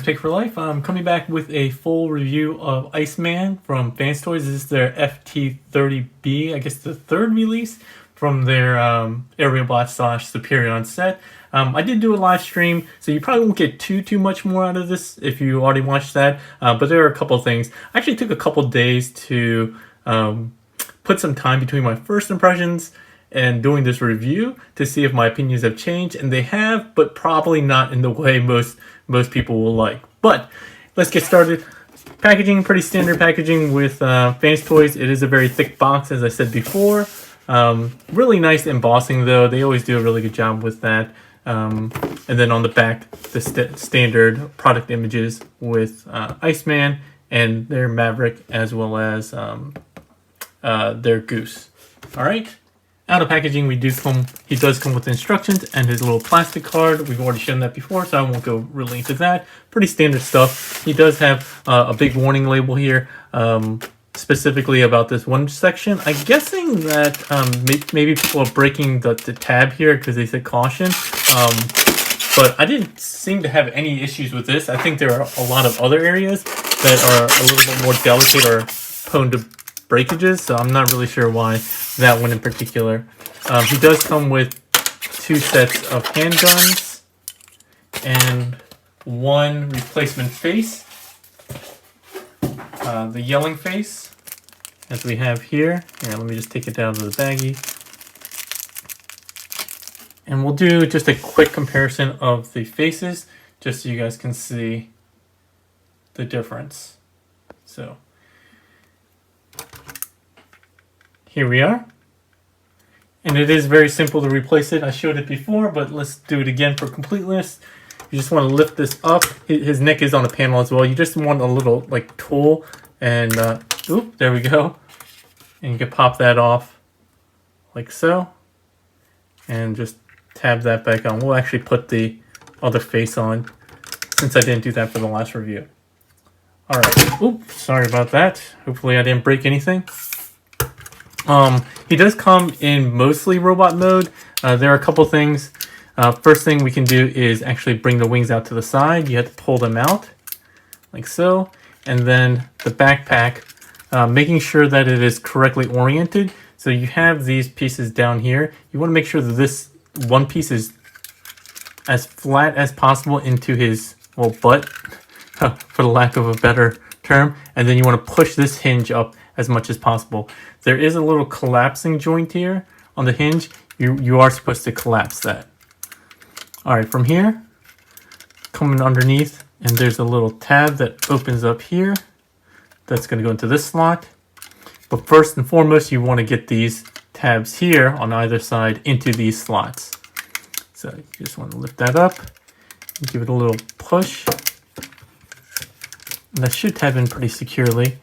Pick for Life. I'm coming back with a full review of Iceman from Fans Toys. This is their FT-30B, I guess the third release from their Aerial Blast / Superion set. I did do a live stream, so you probably won't get too much more out of this if you already watched that. But there are a couple things. I actually took a couple days to put some time between my first impressions and doing this review to see if my opinions have changed, and they have, but probably not in the way most people will like. But let's get started. Packaging, pretty standard packaging with Fans Toys. It is a very thick box, as I said before. Really nice embossing though. They always do a really good job with that. And then on the back, the standard product images with Iceman and their Maverick, as well as their Goose. All right. Out of packaging, he does come with instructions and his little plastic card. We've already shown that before, so I won't go really into that. Pretty standard stuff. He does have a big warning label here, specifically about this one section. I'm guessing that maybe people are breaking the tab here because they said caution. But I didn't seem to have any issues with this. I think there are a lot of other areas that are a little bit more delicate or prone to breakages, so I'm not really sure why that one in particular. He does come with 2 sets of handguns and 1 replacement face. The yelling face, as we have here. Here, let me just take it down to the baggie. And we'll do just a quick comparison of the faces, just so you guys can see the difference. So here we are. And it is very simple to replace it. I showed it before, but let's do it again for completeness. You just want to lift this up. His neck is on a panel as well. You just want a little like tool and oop, there we go. And you can pop that off like so. And just tab that back on. We'll actually put the other face on since I didn't do that for the last review. All right. Oop, sorry about that. Hopefully I didn't break anything. He does come in mostly robot mode. There are a couple things. First thing we can do is actually bring the wings out to the side. You have to pull them out like so. And then the backpack, making sure that it is correctly oriented. So you have these pieces down here. You want to make sure that this one piece is as flat as possible into his, well, butt, for the lack of a better term. And then you want to push this hinge up as much as possible. There is a little collapsing joint here on the hinge. You are supposed to collapse that. All right, from here, coming underneath, and there's a little tab that opens up here. That's going to go into this slot. But first and foremost, you want to get these tabs here on either side into these slots. So you just want to lift that up, and give it a little push. And that should tab in pretty securely.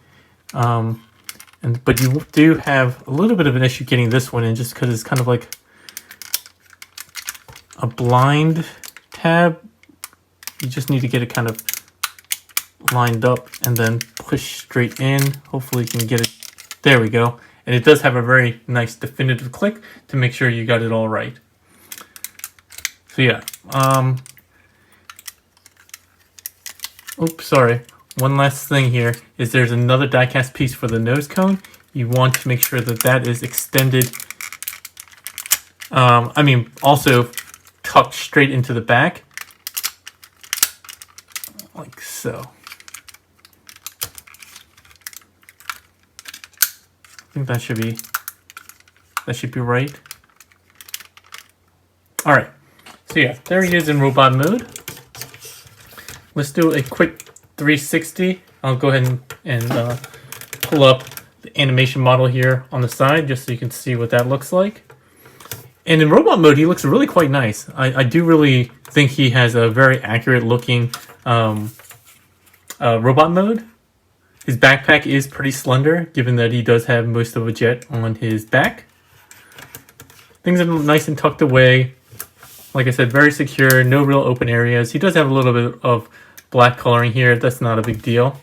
But you do have a little bit of an issue getting this one in, just because it's kind of like a blind tab. You just need to get it kind of lined up and then push straight in. Hopefully you can get it. There we go. And it does have a very nice definitive click to make sure you got it all right. So yeah. Oops, sorry. One last thing here is there's another die-cast piece for the nose cone. You want to make sure that that is extended. Also tucked straight into the back, like so. I think that should be right. All right. So yeah, there he is in robot mode. Let's do a quick 360. I'll go ahead and pull up the animation model here on the side just so you can see what that looks like. And in robot mode, he looks really quite nice. I do really think he has a very accurate looking robot mode. His backpack is pretty slender, given that he does have most of a jet on his back. Things are nice and tucked away. Like I said, very secure, no real open areas. He does have a little bit of black coloring here. That's not a big deal.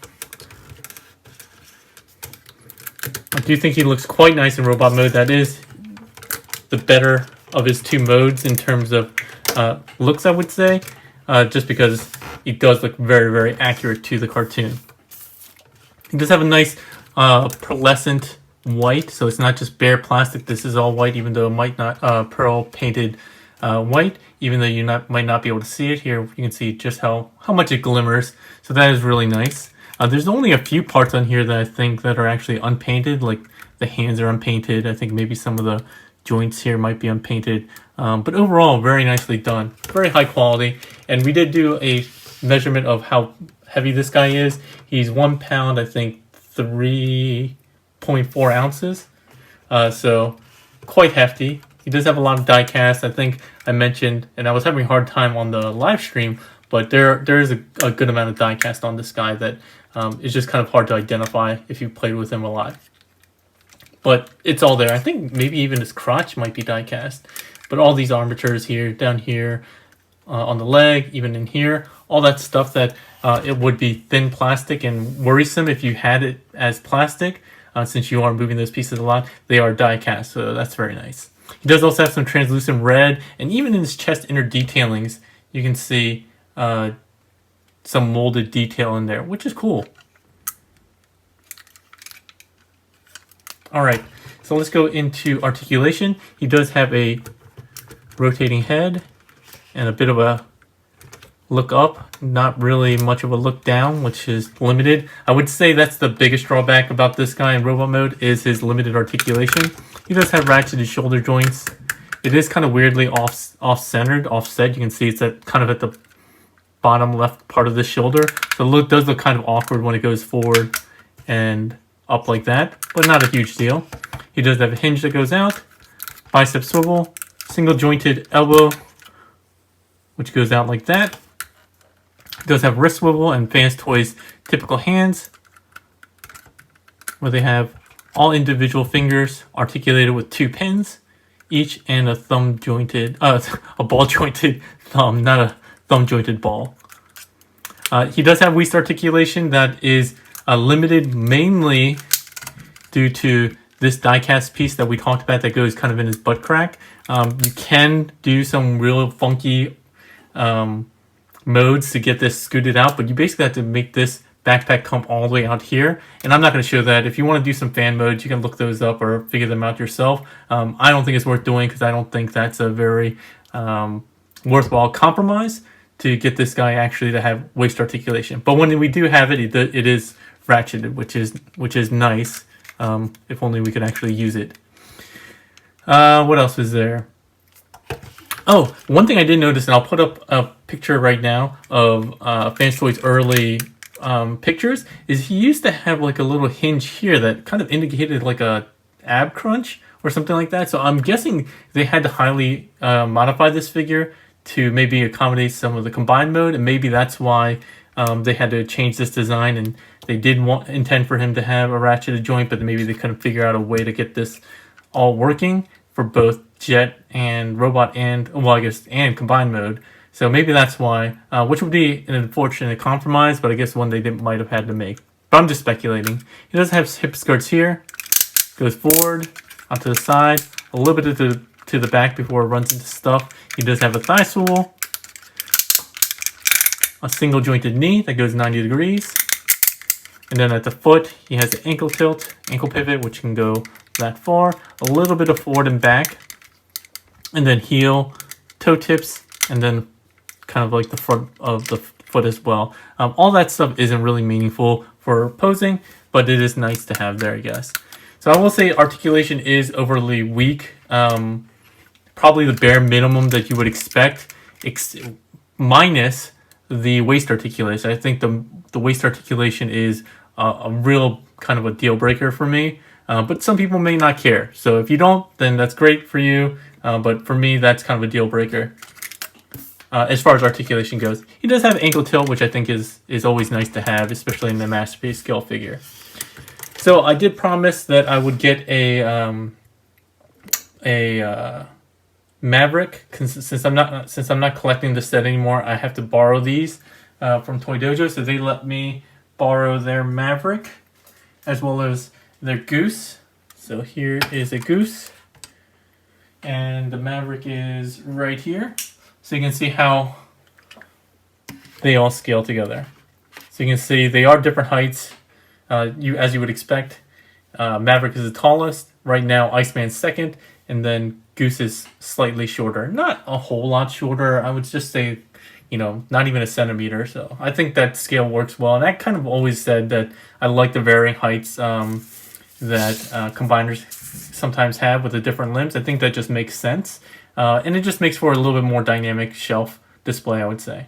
I do think he looks quite nice in robot mode. That is the better of his 2 modes in terms of looks, I would say. Just because it does look very, very accurate to the cartoon. It does have a nice pearlescent white, so it's not just bare plastic. This is all white, even though it might not pearl painted white, even though you might not be able to see it. Here you can see just how much it glimmers, so that is really nice. There's only a few parts on here that I think that are actually unpainted, like the hands are unpainted. I think maybe some of the joints here might be unpainted, but overall very nicely done, very high quality. And we did do a measurement of how heavy this guy is. He's 1 pound, I think 3.4 ounces, so quite hefty. He does have a lot of die cast. I think I mentioned, and I was having a hard time on the live stream, but there is a good amount of die cast on this guy that is just kind of hard to identify if you played with him a lot. But it's all there. I think maybe even his crotch might be die cast. But all these armatures here, down here, on the leg, even in here, all that stuff that it would be thin plastic and worrisome if you had it as plastic, since you are moving those pieces a lot, they are die cast, so that's very nice. He does also have some translucent red, and even in his chest inner detailings, you can see some molded detail in there, which is cool. Alright, so let's go into articulation. He does have a rotating head and a bit of a look up, not really much of a look down, which is limited. I would say that's the biggest drawback about this guy in robot mode, is his limited articulation. He does have ratcheted shoulder joints. It is kind of weirdly offset. You can see it's kind of at the bottom left part of the shoulder. So it does look kind of awkward when it goes forward and up like that, but not a huge deal. He does have a hinge that goes out, bicep swivel, single jointed elbow, which goes out like that. He does have wrist swivel and Fans Toys typical hands, where they have all individual fingers articulated with 2 pins each, and a thumb jointed, a ball jointed thumb, not a thumb jointed ball. He does have waist articulation that is limited mainly due to this die-cast piece that we talked about that goes kind of in his butt crack. You can do some real funky modes to get this scooted out, but you basically have to make this backpack come all the way out here, and I'm not going to show that. If you want to do some fan modes, you can look those up or figure them out yourself. I don't think it's worth doing, because I don't think that's a very worthwhile compromise to get this guy actually to have waist articulation. But when we do have it, it is ratcheted, which is nice. If only we could actually use it. What else is there? Oh, one thing I did notice, and I'll put up a picture right now of Fans Toys' early pictures, is he used to have like a little hinge here that kind of indicated like a ab crunch or something like that. So I'm guessing they had to highly modify this figure to maybe accommodate some of the combined mode, and maybe that's why they had to change this design, and they did intend for him to have a ratcheted joint, but maybe they couldn't figure out a way to get this all working for both jet and robot and, well, I guess, and combined mode. So maybe that's why, which would be an unfortunate compromise, but I guess one they might have had to make. But I'm just speculating. He does have hip skirts here, goes forward, onto the side, a little bit to the back before it runs into stuff. He does have a thigh swivel, a single jointed knee that goes 90 degrees. And then at the foot, he has an ankle tilt, ankle pivot, which can go that far, a little bit of forward and back, and then heel, toe tips, and then kind of like the front of the foot as well. All that stuff isn't really meaningful for posing, but it is nice to have there, I guess. So I will say articulation is overly weak. Probably the bare minimum that you would expect, minus the waist articulation. I think the waist articulation is a real kind of a deal breaker for me. But some people may not care. So if you don't, then that's great for you. But for me, that's kind of a deal breaker as far as articulation goes. He does have ankle tilt, which I think is always nice to have, especially in the Masterpiece scale figure. So I did promise that I would get a Maverick, since I'm not collecting the set anymore. I have to borrow these from Toy Dojo, so they let me borrow their Maverick as well as their Goose. So here is a Goose, and the Maverick is right here. So you can see how they all scale together. So you can see they are different heights, as you would expect. Maverick is the tallest. Right now, Iceman's second, and then Goose is slightly shorter. Not a whole lot shorter. I would just say, not even a centimeter. So I think that scale works well. And I kind of always said that I like the varying heights that combiners sometimes have with the different limbs. I think that just makes sense. And it just makes for a little bit more dynamic shelf display, I would say.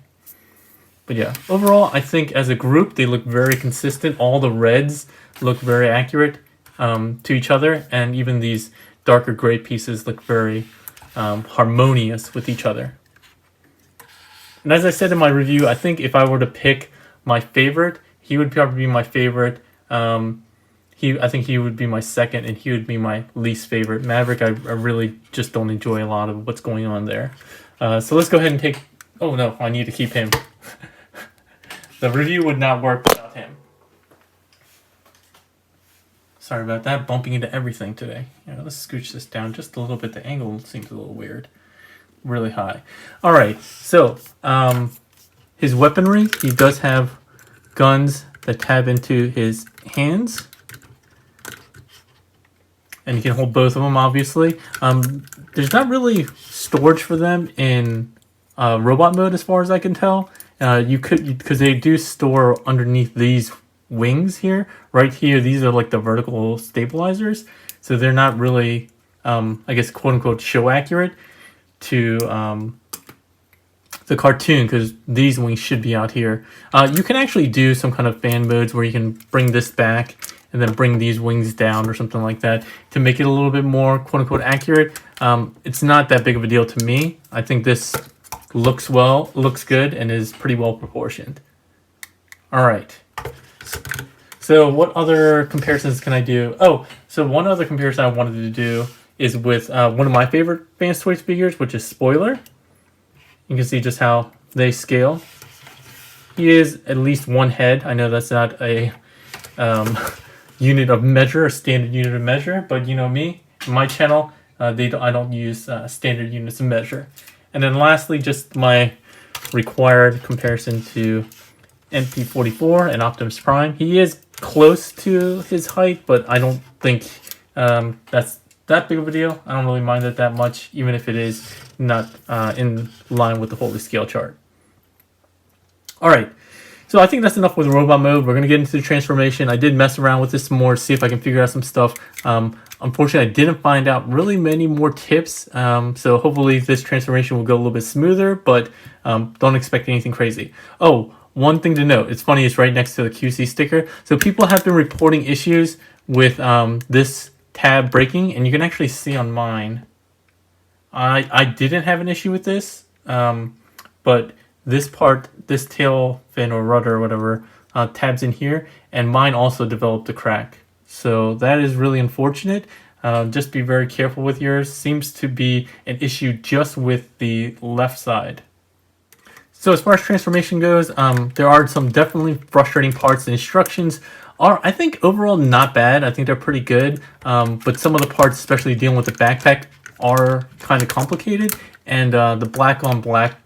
But yeah, overall, I think as a group, they look very consistent. All the reds look very accurate to each other. And even these darker gray pieces look very harmonious with each other. And as I said in my review, I think if I were to pick my favorite, he would probably be my favorite. I think he would be my second, and he would be my least favorite. Maverick, I really just don't enjoy a lot of what's going on there. So let's go ahead and take... Oh no, I need to keep him. The review would not work without him. Sorry about that, bumping into everything today. Let's scooch this down just a little bit. The angle seems a little weird. Really high. All right, so his weaponry, he does have guns that tab into his hands. And you can hold both of them, obviously. There's not really storage for them in robot mode, as far as I can tell. You could, because they do store underneath these wings here. Right here, these are like the vertical stabilizers. So they're not really, I guess, quote unquote, show accurate to the cartoon, because these wings should be out here. You can actually do some kind of fan modes where you can bring this back and then bring these wings down or something like that to make it a little bit more quote unquote accurate. It's not that big of a deal to me. I think this looks good, and is pretty well proportioned. All right. So what other comparisons can I do? Oh, so one other comparison I wanted to do is with one of my favorite Fans Toys figures, which is Spoiler. You can see just how they scale. He is at least one head. I know that's not a unit of measure, a standard unit of measure, but you know me, my channel, I don't use standard units of measure. And then lastly, just my required comparison to MP44 and Optimus Prime. He is close to his height, but I don't think that's that big of a deal. I don't really mind it that much, even if it is not in line with the Holy Scale chart. All right. So I think that's enough with robot mode. We're going to get into the transformation. I did mess around with this some more, see if I can figure out some stuff. Unfortunately, I didn't find out really many more tips. So hopefully this transformation will go a little bit smoother, but don't expect anything crazy. Oh, one thing to note. It's funny, it's right next to the QC sticker. So people have been reporting issues with this tab breaking, and you can actually see on mine. I didn't have an issue with this, but this part, this tail fin or rudder or whatever, tabs in here, and mine also developed a crack. So that is really unfortunate. Just be very careful with yours. Seems to be an issue just with the left side. So as far as transformation goes, there are some definitely frustrating parts. The instructions are, I think, overall not bad. I think they're pretty good. But some of the parts, especially dealing with the backpack, are kind of complicated. And the black on black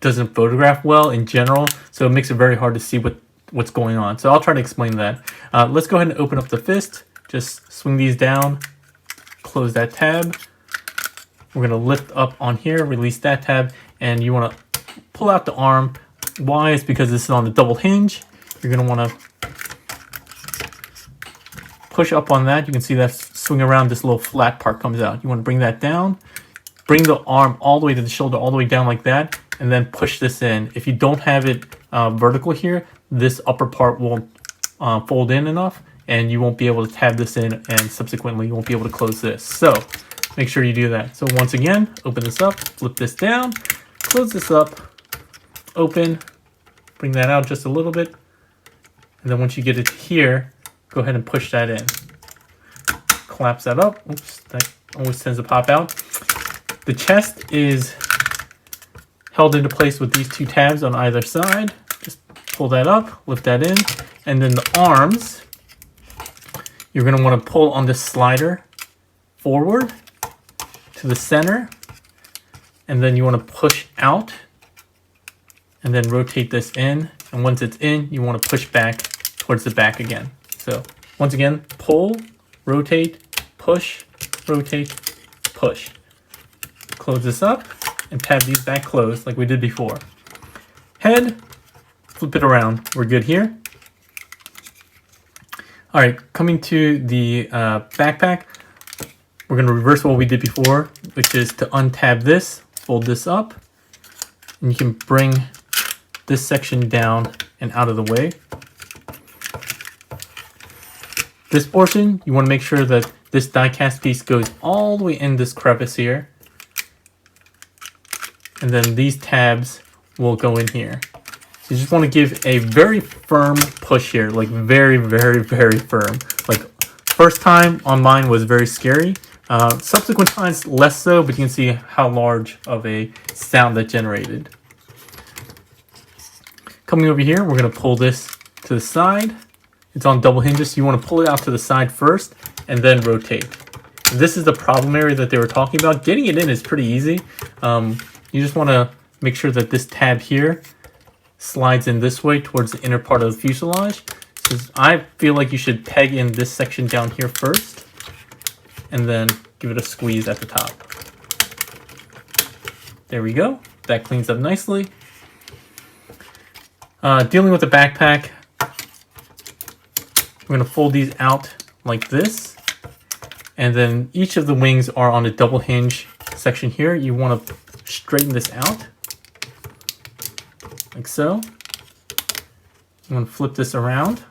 doesn't photograph well in general, so it makes it very hard to see what's going on. So I'll try to explain that. Let's go ahead and open up the fist. Just swing these down, close that tab. We're going to lift up on here, release that tab, and you want to pull out the arm. Why? It's because this is on the double hinge. You're going to want to push up on that. You can see that swing around, this little flat part comes out. You want to bring that down, bring the arm all the way to the shoulder, all the way down like that, and then push this in. If you don't have it vertical here, this upper part won't fold in enough, and you won't be able to tab this in, and subsequently you won't be able to close this. So make sure you do that. So once again, open this up, flip this down, close this up, open, bring that out just a little bit, and then once you get it here, go ahead and push that in. Collapse that up. Oops, that always tends to pop out. The chest is held into place with these two tabs on either side. Just pull that up, lift that in, and then the arms, you're going to want to pull on this slider forward to the center, and then you want to push out and then rotate this in. And once it's in, you want to push back towards the back again. So once again, pull, rotate, push, rotate, push. Close this up and tab these back closed like we did before. Head, flip it around. We're good here. All right, coming to the backpack, we're going to reverse what we did before, which is to untab this, fold this up, and you can bring this section down and out of the way. This portion, you want to make sure that this die-cast piece goes all the way in this crevice here. And then these tabs will go in here. So you just want to give a very firm push here, like very, very, very firm. Like first time on mine was very scary. Subsequent times less so, but you can see how large of a sound that generated. Coming over here, we're going to pull this to the side. It's on double hinges, so you want to pull it out to the side first and then rotate. This is the problem area that they were talking about. Getting it in is pretty easy. You just want to make sure that this tab here slides in this way towards the inner part of the fuselage. So I feel like you should peg in this section down here first and then give it a squeeze at the top. There we go. That cleans up nicely. Dealing with the backpack, we're going to fold these out like this. And then each of the wings are on a double hinge section here. You want to straighten this out like so. You want to flip this around.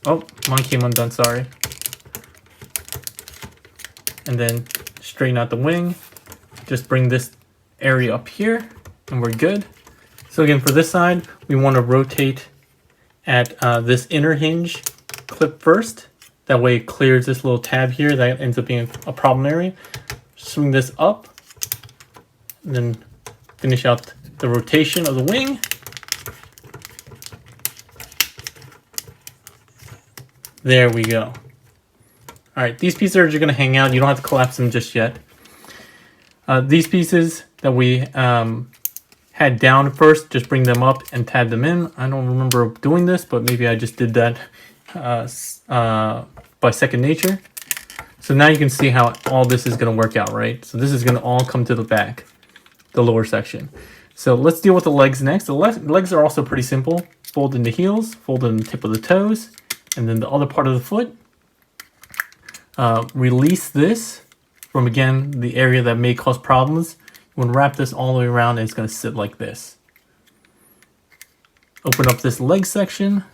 Oh, mine came undone, sorry. And then straighten out the wing. Just bring this area up here and we're good. So again, for this side, we want to rotate at this inner hinge clip first. That way it clears this little tab here that ends up being a problem area. Swing this up, and then finish out the rotation of the wing. There we go. All right, these pieces are just gonna hang out. You don't have to collapse them just yet. These pieces that we had down first, just bring them up and tab them in. I don't remember doing this, but maybe I just did that by second nature. So now you can see how all this is going to work out, right? So this is going to all come to the back, the lower section. So let's deal with the legs next. The legs are also pretty simple. Fold in the heels, fold in the tip of the toes, and then the other part of the foot. Release this from, again, the area that may cause problems. You want to wrap this all the way around and it's going to sit like this. Open up this leg section.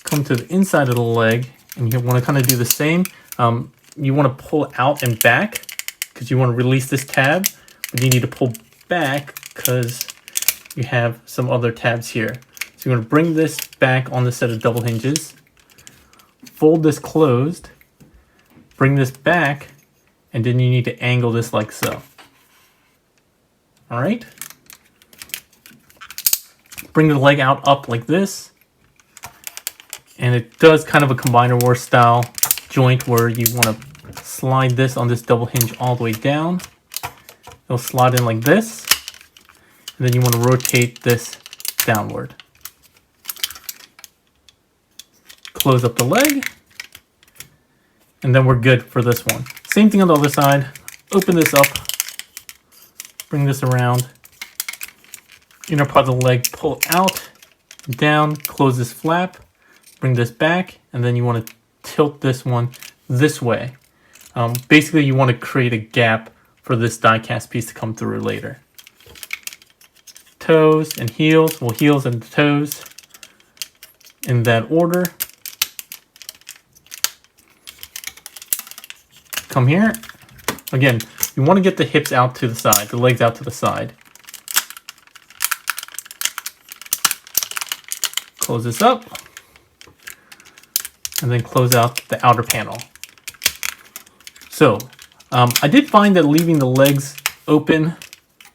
Come to the inside of the leg, and you want to kind of do the same. You want to pull out and back because you want to release this tab, but you need to pull back because you have some other tabs here. So you're going to bring this back on the set of double hinges, fold this closed, bring this back, and then you need to angle this like so. All right. Bring the leg out up like this. And it does kind of a combiner war style joint where you want to slide this on this double hinge all the way down. It'll slide in like this. And then you want to rotate this downward. Close up the leg. And then we're good for this one. Same thing on the other side. Open this up. Bring this around. Inner part of the leg, pull out, down, close this flap. Bring this back, and then you want to tilt this one this way. Basically, you want to create a gap for this die-cast piece to come through later. Toes and heels, well, heels and toes in that order. Come here. Again, you want to get the hips out to the side, the legs out to the side. Close this up. And then close out the outer panel. So I did find that leaving the legs open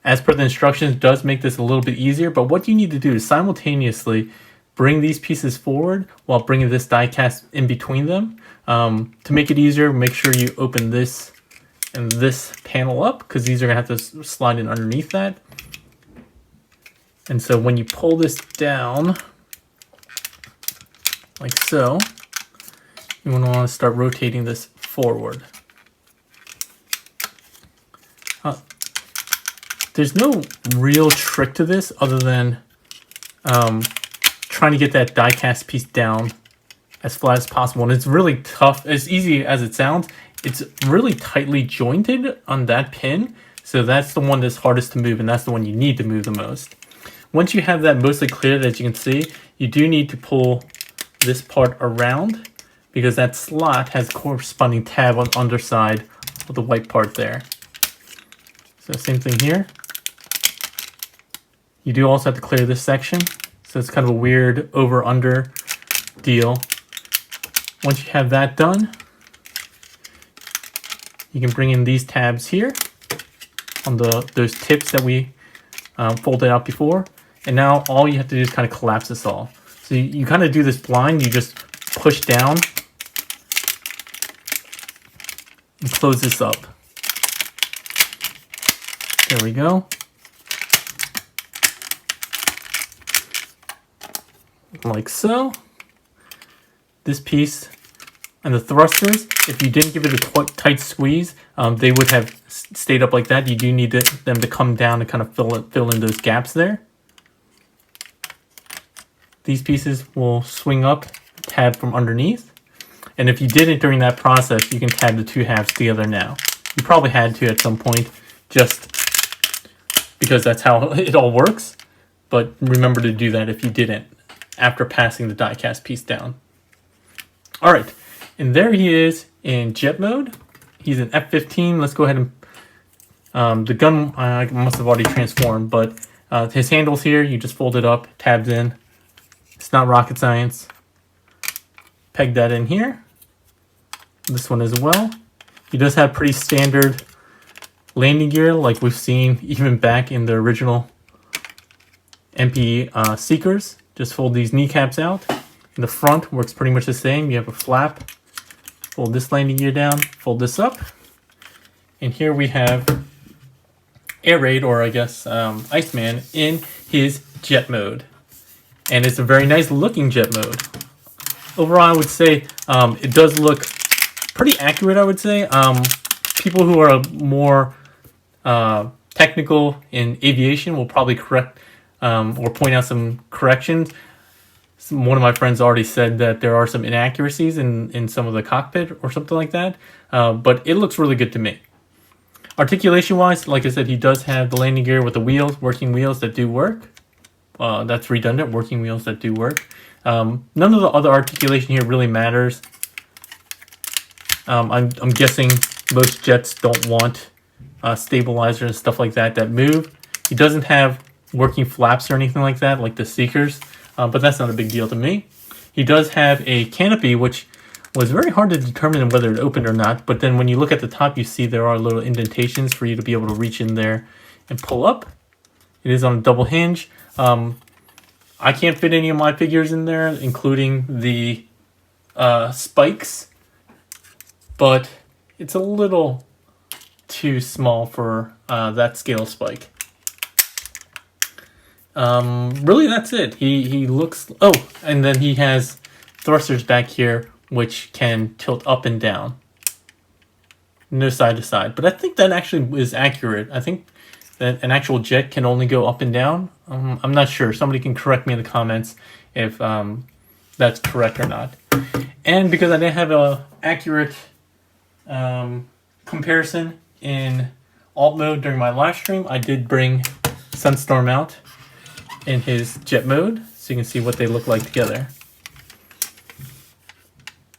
as per the instructions does make this a little bit easier, but what you need to do is simultaneously bring these pieces forward while bringing this die cast in between them. To make it easier, make sure you open this and this panel up because these are going to have to slide in underneath that. And so when you pull this down, like so, you want to start rotating this forward. There's no real trick to this other than trying to get that die cast piece down as flat as possible. And it's really tough. As easy as it sounds, it's really tightly jointed on that pin. So that's the one that's hardest to move, and that's the one you need to move the most. Once you have that mostly cleared, as you can see, you do need to pull this part around because that slot has a corresponding tab on the underside of the white part there. So same thing here. You do also have to clear this section. So it's kind of a weird over-under deal. Once you have that done, you can bring in these tabs here on those tips that we folded out before. And now all you have to do is kind of collapse this all. So you kind of do this blind. You just push down and close this up. There we go. Like so. This piece and the thrusters, if you didn't give it a tight squeeze, they would have stayed up like that. You do need them to come down and kind of fill in those gaps there. These pieces will swing up, tab from underneath. And if you didn't during that process, you can tab the two halves together now. You probably had to at some point, just because that's how it all works. But remember to do that if you didn't, after passing the die cast piece down. All right, and there he is in jet mode. He's in F-15. Let's go ahead and, the gun I must have already transformed, but his handles here, you just fold it up, tabs in. It's not rocket science. Peg that in here. This one as well. He does have pretty standard landing gear like we've seen even back in the original MP Seekers. Just fold these kneecaps out. In the front works pretty much the same. You have a flap. Fold this landing gear down. Fold this up. And here we have Air Raid, or I guess Iceman, in his jet mode. And it's a very nice looking jet mode. Overall, I would say it does look pretty accurate, I would say. People who are more technical in aviation will probably correct or point out some corrections. One of my friends already said that there are some inaccuracies in some of the cockpit or something like that, but it looks really good to me. Articulation wise, like I said, he does have the landing gear with the wheels, working wheels that do work. That's redundant, working wheels that do work. None of the other articulation here really matters. I'm guessing most jets don't want stabilizers and stuff like that move. He doesn't have working flaps or anything like that, like the Seekers, but that's not a big deal to me. He does have a canopy, which was very hard to determine whether it opened or not, but then when you look at the top, you see there are little indentations for you to be able to reach in there and pull up. It is on a double hinge. I can't fit any of my figures in there, including the spikes, but it's a little too small for that scale spike. Really, that's it. He looks... Oh, and then he has thrusters back here, which can tilt up and down. No side to side. But I think that actually is accurate. I think that an actual jet can only go up and down. I'm not sure. Somebody can correct me in the comments if that's correct or not. And because I didn't have an accurate comparison in alt mode during my live stream, I did bring Sunstorm out in his jet mode, so you can see what they look like together.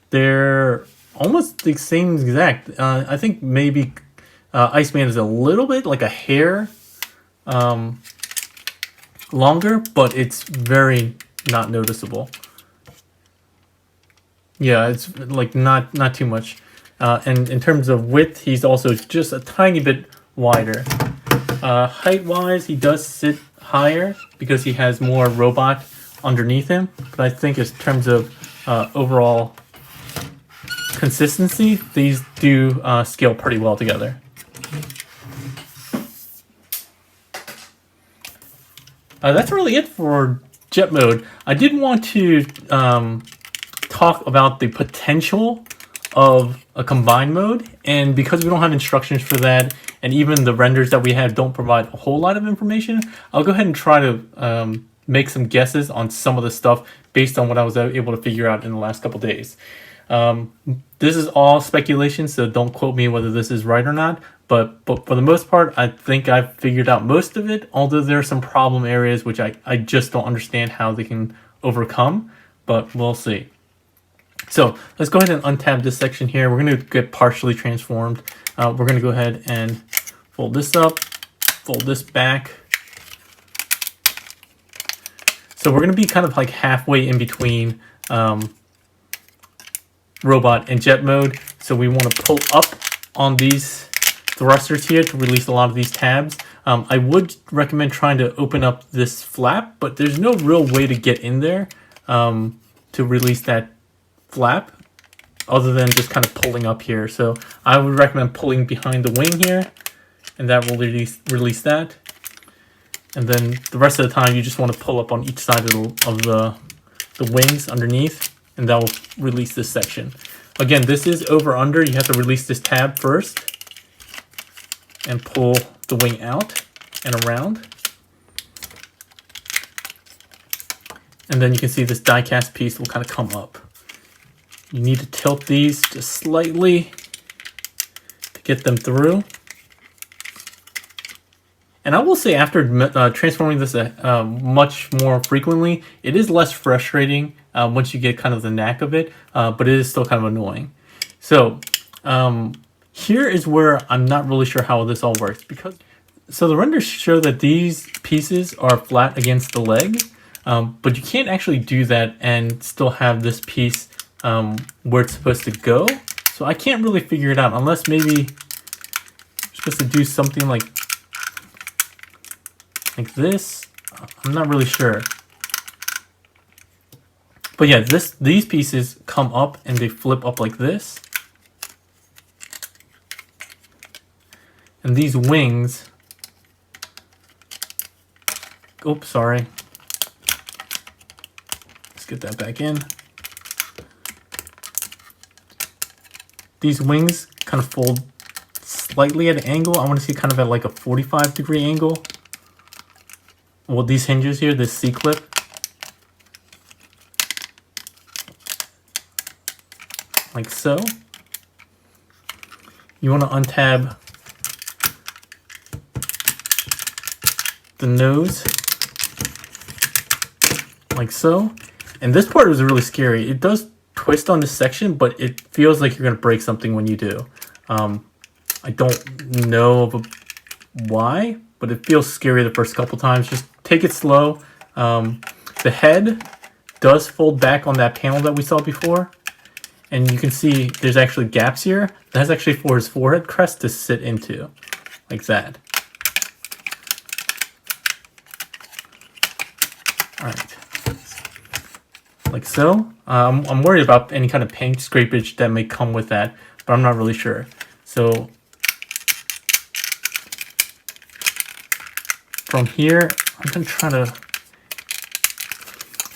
They're almost the same exact. I think maybe Iceman is a little bit, like a hair longer, but it's very not noticeable. Yeah, it's like not too much. And in terms of width, he's also just a tiny bit wider. Height-wise, he does sit higher because he has more robot underneath him. But I think in terms of overall consistency, these do scale pretty well together. That's really it for jet mode. I did want to talk about the potential of a combined mode, and because we don't have instructions for that, and even the renders that we have don't provide a whole lot of information, I'll go ahead and try to make some guesses on some of the stuff based on what I was able to figure out in the last couple days. This is all speculation, so don't quote me whether this is right or not, but for the most part, I think I've figured out most of it, although there are some problem areas which I just don't understand how they can overcome, but we'll see. So let's go ahead and untab this section here. We're going to get partially transformed. We're going to go ahead and fold this up, fold this back. So we're going to be kind of like halfway in between robot and jet mode. So we want to pull up on these thrusters here to release a lot of these tabs. I would recommend trying to open up this flap, but there's no real way to get in there to release that flap other than just kind of pulling up here. So I would recommend pulling behind the wing here, and that will release that. And then the rest of the time you just want to pull up on each side of the wings underneath, and that will release this section. Again, this is over under. You have to release this tab first and pull the wing out and around. And then you can see this die cast piece will kind of come up. You need to tilt these just slightly to get them through. And I will say, after transforming this much more frequently, it is less frustrating once you get kind of the knack of it, but it is still kind of annoying. So here is where I'm not really sure how this all works. So the renders show that these pieces are flat against the leg, but you can't actually do that and still have this piece where it's supposed to go. So I can't really figure it out, unless maybe you're supposed to do something like this. I'm not really sure. But yeah, these pieces come up and they flip up like this. And these wings, oops, sorry. Let's get that back in. These wings kind of fold slightly at an angle. I want to see kind of at like a 45-degree angle. Well, these hinges here, this C-clip. Like so. You want to untab the nose. Like so. And this part is really scary. It does twist on this section, but it feels like you're going to break something when you do. I don't know why, but it feels scary the first couple times. Just take it slow. The head does fold back on that panel that we saw before. And you can see there's actually gaps here. That's actually for his forehead crest to sit into, like that. All right. Like so. I'm worried about any kind of paint scrapage that may come with that, but I'm not really sure. So from here, I'm going to try to...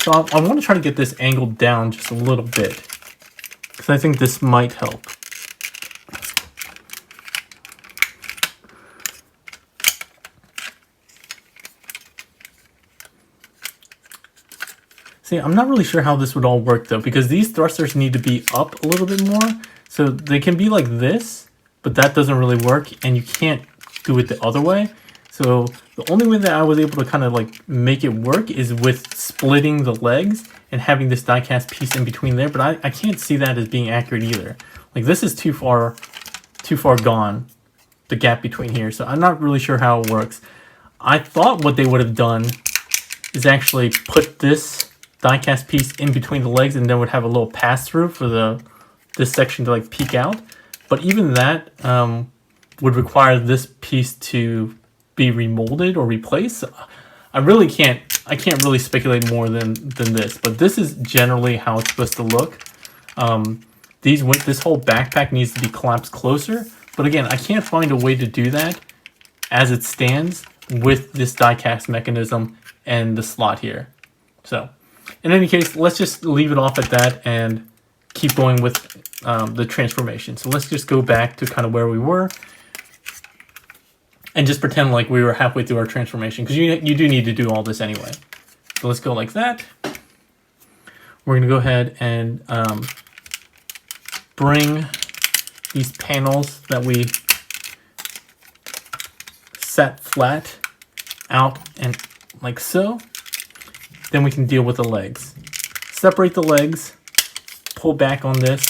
So I want to try to get this angled down just a little bit, because I think this might help. See, I'm not really sure how this would all work though, because these thrusters need to be up a little bit more. So they can be like this, but that doesn't really work, and you can't do it the other way. So the only way that I was able to kind of like make it work is with splitting the legs and having this die cast piece in between there, but I can't see that as being accurate either. Like this is too far gone, the gap between here, so I'm not really sure how it works. I thought what they would have done is actually put this die cast piece in between the legs and then would have a little pass through for this section to like peek out. But even that would require this piece to be remolded or replaced. I can't really speculate more than this, but this is generally how it's supposed to look. This whole backpack needs to be collapsed closer, but again, I can't find a way to do that as it stands with this die cast mechanism and the slot here. So in any case, let's just leave it off at that and keep going with the transformation. So let's just go back to kind of where we were and just pretend like we were halfway through our transformation, because you do need to do all this anyway. So let's go like that. We're going to go ahead and bring these panels that we set flat out and like so. Then we can deal with the legs. Separate the legs, pull back on this,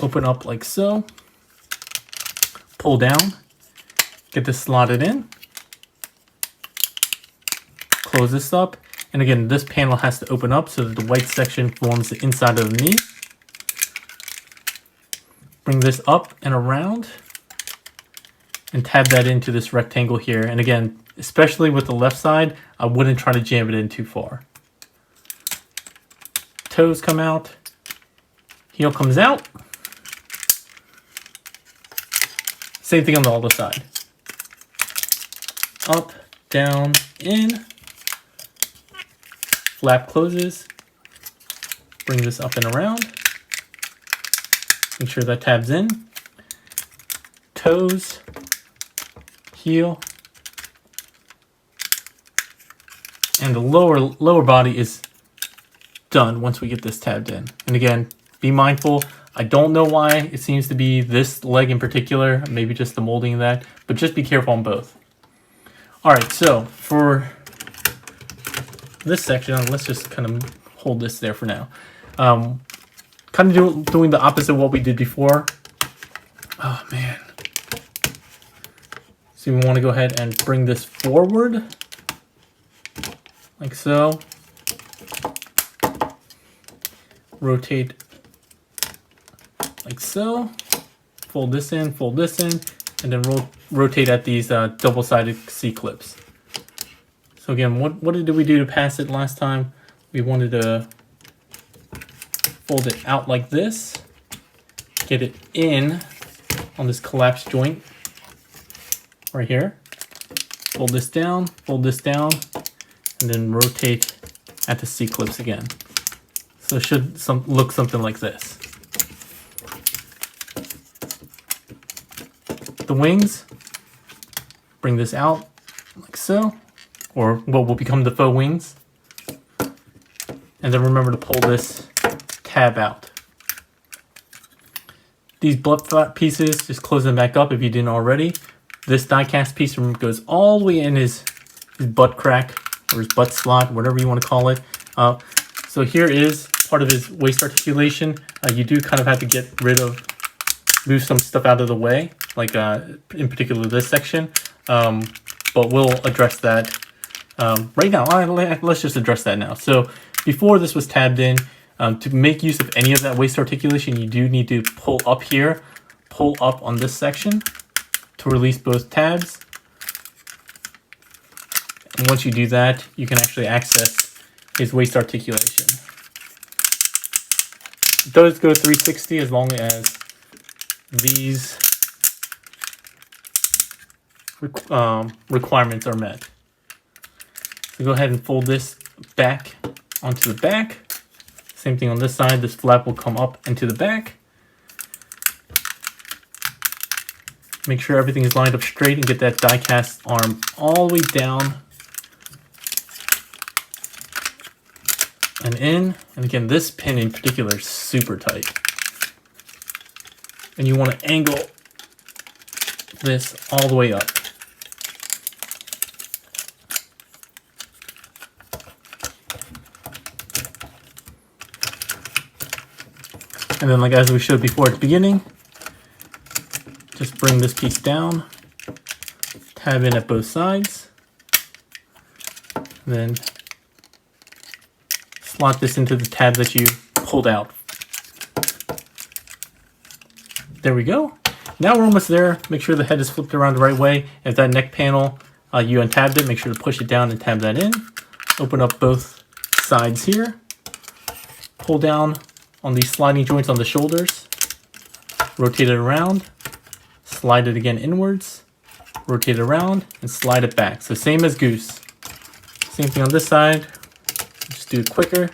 open up like so, pull down, get this slotted in, close this up, and again, this panel has to open up so that the white section forms the inside of the knee. Bring this up and around, and tab that into this rectangle here. And again, especially with the left side, I wouldn't try to jam it in too far. Toes come out, heel comes out. Same thing on the other side. Up, down, in. Flap closes. Bring this up and around. Make sure that tabs in. Toes, heel, and the lower body is done once we get this tabbed in. And again, be mindful. I don't know why it seems to be this leg in particular, maybe just the molding of that, but just be careful on both. All right, so for this section, let's just kind of hold this there for now. Kind of doing the opposite of what we did before. Oh man. So we want to go ahead and bring this forward, like so. Rotate like so. Fold this in, and then rotate at these double-sided C-clips. So again, what did we do to pass it last time? We wanted to fold it out like this, get it in on this collapsed joint right here. Fold this down, and then rotate at the C-clips again. So it should look something like this. The wings, bring this out like so, or what will become the faux wings. And then remember to pull this tab out. These butt flap pieces, just close them back up if you didn't already. This die cast piece goes all the way in his butt crack, or his butt slot, whatever you want to call it. So here is part of his waist articulation. You do kind of have to move some stuff out of the way, like in particular this section. But we'll address that right now. Let's just address that now. So before this was tabbed in, to make use of any of that waist articulation, you do need to pull up here, pull up on this section to release both tabs. And once you do that, you can actually access his waist articulation. It does go 360 as long as these requirements are met. So go ahead and fold this back onto the back. Same thing on this side. This flap will come up into the back. Make sure everything is lined up straight and get that die cast arm all the way down and in. And again, this pin in particular is super tight. And you want to angle this all the way up. And then, like as we showed before at the beginning, just bring this piece down, tab in at both sides, then slot this into the tab that you pulled out. There we go. Now we're almost there. Make sure the head is flipped around the right way. If that neck panel, you untabbed it, make sure to push it down and tab that in. Open up both sides here. Pull down on these sliding joints on the shoulders. Rotate it around. Slide it again inwards. Rotate it around and slide it back. So same as Goose. Same thing on this side. Just do it quicker.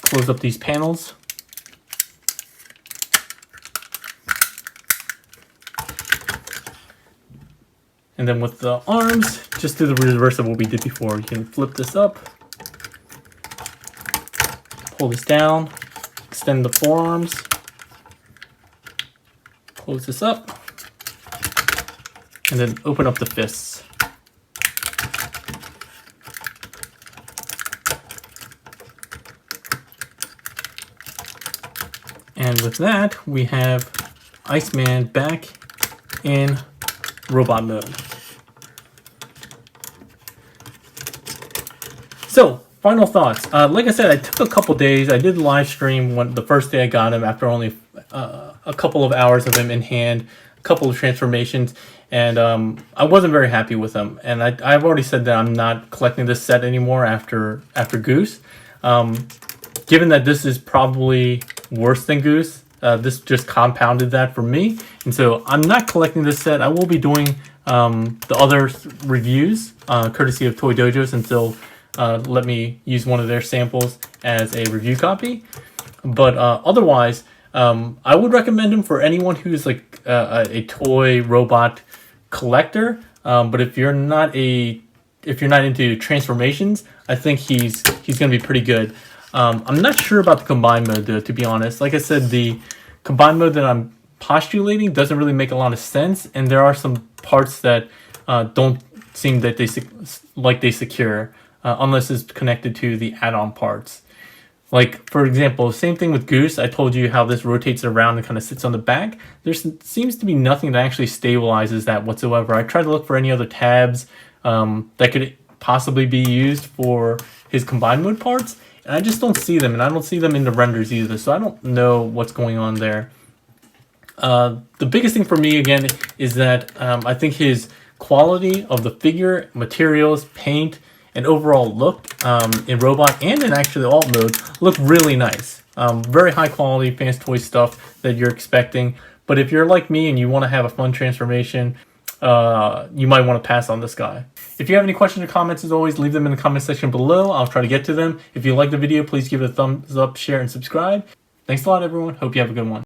Close up these panels. And then with the arms, just do the reverse of what we did before. You can flip this up, pull this down, extend the forearms, close this up, and then open up the fists. And with that, we have Iceman back in robot mode. So, final thoughts. Like I said, I took a couple days. I did live stream the first day I got him after only a couple of hours of him in hand, a couple of transformations, and I wasn't very happy with him. And I've already said that I'm not collecting this set anymore after Goose. Given that this is probably worse than Goose, this just compounded that for me. And so I'm not collecting this set. I will be doing the other reviews, courtesy of Toy Dojos, until let me use one of their samples as a review copy. But otherwise, I would recommend him for anyone who's like a toy robot collector. But if you're not into transformations, I think he's going to be pretty good. I'm not sure about the combined mode though, to be honest. Like I said, the combined mode that I'm postulating doesn't really make a lot of sense, and there are some parts that don't seem that they secure. Unless it's connected to the add-on parts. Like, for example, same thing with Goose. I told you how this rotates around and kind of sits on the back. There seems to be nothing that actually stabilizes that whatsoever. I tried to look for any other tabs that could possibly be used for his combined mode parts, and I just don't see them, and I don't see them in the renders either, so I don't know what's going on there. The biggest thing for me, again, is that I think his quality of the figure, materials, paint, and overall look in robot and in actually alt mode look really nice. Very high quality Fans Toy stuff that you're expecting. But if you're like me and you want to have a fun transformation, you might want to pass on this guy. If you have any questions or comments, as always, leave them in the comment section below. I'll try to get to them. If you like the video, please give it a thumbs up, share, and subscribe. Thanks a lot, everyone. Hope you have a good one.